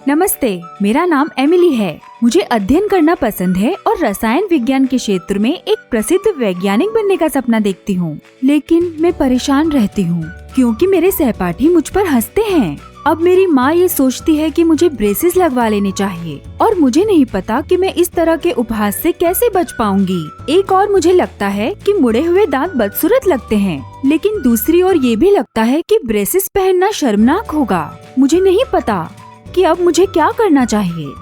नमस्ते, मेरा नाम एमिली है। मुझे अध्ययन करना पसंद है और रसायन विज्ञान के क्षेत्र में एक प्रसिद्ध वैज्ञानिक बनने का सपना देखती हूँ। लेकिन मैं परेशान रहती हूँ क्योंकि मेरे सहपाठी मुझ पर हंसते हैं। अब मेरी माँ ये सोचती है कि मुझे ब्रेसेस लगवा लेने चाहिए और मुझे नहीं पता कि मैं इस तरह के उपहास से कैसे बच पाऊंगी। एक और मुझे लगता है कि मुड़े हुए दांत बदसूरत लगते हैं, लेकिन दूसरी ओर ये भी लगता है कि ब्रेसेस पहनना शर्मनाक होगा। मुझे नहीं पता कि अब मुझे क्या करना चाहिए।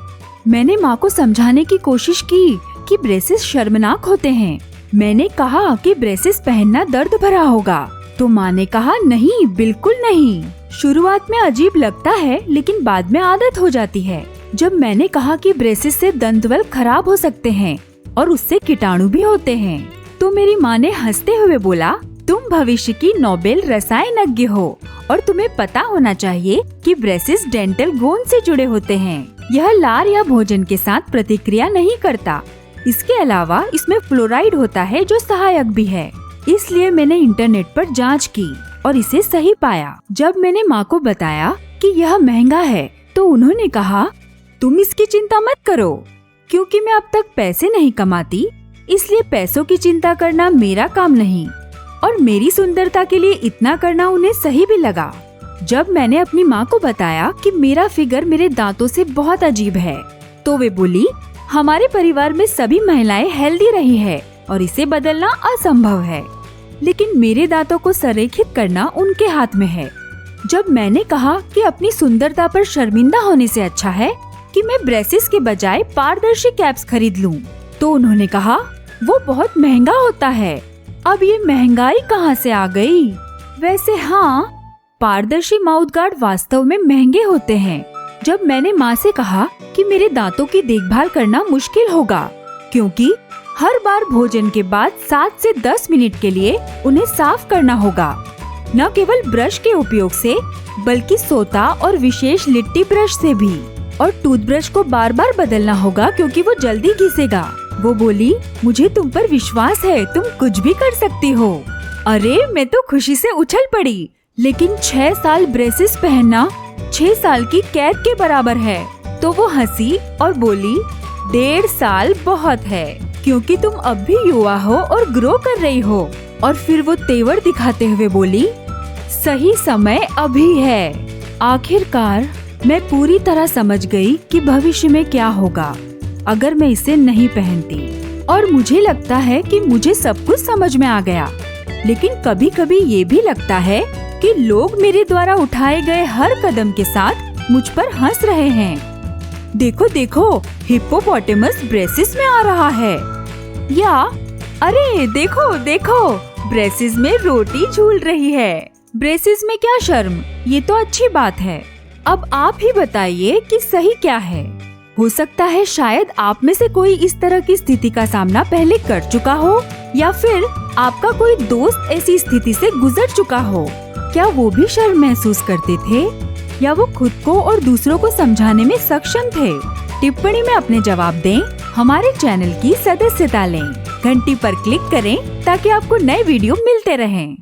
मैंने माँ को समझाने की कोशिश की कि ब्रेसेस शर्मनाक होते हैं। मैंने कहा कि ब्रेसेस पहनना दर्द भरा होगा, तो माँ ने कहा नहीं, बिल्कुल नहीं। शुरुआत में अजीब लगता है, लेकिन बाद में आदत हो जाती है। जब मैंने कहा कि ब्रेसेस से दंतवल खराब हो सकते हैं और उससे कीटाणु भी होते हैं, तो मेरी माँ ने हंसते हुए बोला, तुम भविष्य की नोबेल रसायनज्ञ हो और तुम्हें पता होना चाहिए कि ब्रेसेस डेंटल गोन से जुड़े होते हैं। यह लार या भोजन के साथ प्रतिक्रिया नहीं करता। इसके अलावा इसमें फ्लोराइड होता है जो सहायक भी है। इसलिए मैंने इंटरनेट पर जांच की और इसे सही पाया। जब मैंने माँ को बताया कि यह महंगा है, तो उन्होंने कहा, तुम इसकी चिंता मत करो, क्योंकि मैं अब तक पैसे नहीं कमाती, इसलिए पैसों की चिंता करना मेरा काम नहीं। और मेरी सुंदरता के लिए इतना करना उन्हें सही भी लगा। जब मैंने अपनी माँ को बताया कि मेरा फिगर मेरे दांतों से बहुत अजीब है, तो वे बोली, हमारे परिवार में सभी महिलाएं हेल्दी रही है और इसे बदलना असंभव है, लेकिन मेरे दांतों को संरेखित करना उनके हाथ में है। जब मैंने कहा कि अपनी सुंदरता पर शर्मिंदा होने से अच्छा है कि मैं ब्रेसेस के बजाय पारदर्शी कैप्स खरीद लूं, तो उन्होंने कहा, वो बहुत महंगा होता है। अब ये महंगाई कहाँ से आ गई? वैसे हाँ, पारदर्शी माउथ गार्ड वास्तव में महंगे होते हैं। जब मैंने माँ से कहा कि मेरे दांतों की देखभाल करना मुश्किल होगा, क्योंकि हर बार भोजन के बाद 7 से 10 मिनट के लिए उन्हें साफ करना होगा, न केवल ब्रश के उपयोग से, बल्कि सोता और विशेष लिट्टी ब्रश से भी। और टूथब्रश को बार बार बदलना होगा क्योंकि वो जल्दी घिसेगा। वो बोली, मुझे तुम पर विश्वास है, तुम कुछ भी कर सकती हो। अरे मैं तो खुशी से उछल पड़ी। लेकिन 6 साल ब्रेसेस पहनना 6 साल की कैद के बराबर है। तो वो हंसी और बोली, 1.5 साल बहुत है, क्योंकि तुम अब भी युवा हो और ग्रो कर रही हो। और फिर वो तेवर दिखाते हुए बोली, सही समय अभी है। आखिरकार मैं पूरी तरह समझ गई कि भविष्य में क्या होगा अगर मैं इसे नहीं पहनती। और मुझे लगता है कि मुझे सब कुछ समझ में आ गया। लेकिन कभी कभी ये भी लगता है कि लोग मेरे द्वारा उठाए गए हर कदम के साथ मुझ पर हंस रहे हैं। देखो देखो, हिप्पोपोटेमस ब्रेसेस में आ रहा है। या अरे देखो देखो, ब्रेसेस में रोटी झूल रही है। ब्रेसेस में क्या शर्म, ये तो अच्छी बात है। अब आप ही बताइए कि सही क्या है। हो सकता है शायद आप में से कोई इस तरह की स्थिति का सामना पहले कर चुका हो, या फिर आपका कोई दोस्त ऐसी स्थिति से गुजर चुका हो। क्या वो भी शर्म महसूस करते थे, या वो खुद को और दूसरों को समझाने में सक्षम थे? टिप्पणी में अपने जवाब दें। हमारे चैनल की सदस्यता लें। घंटी पर क्लिक करें ताकि आपको नए वीडियो मिलते रहें।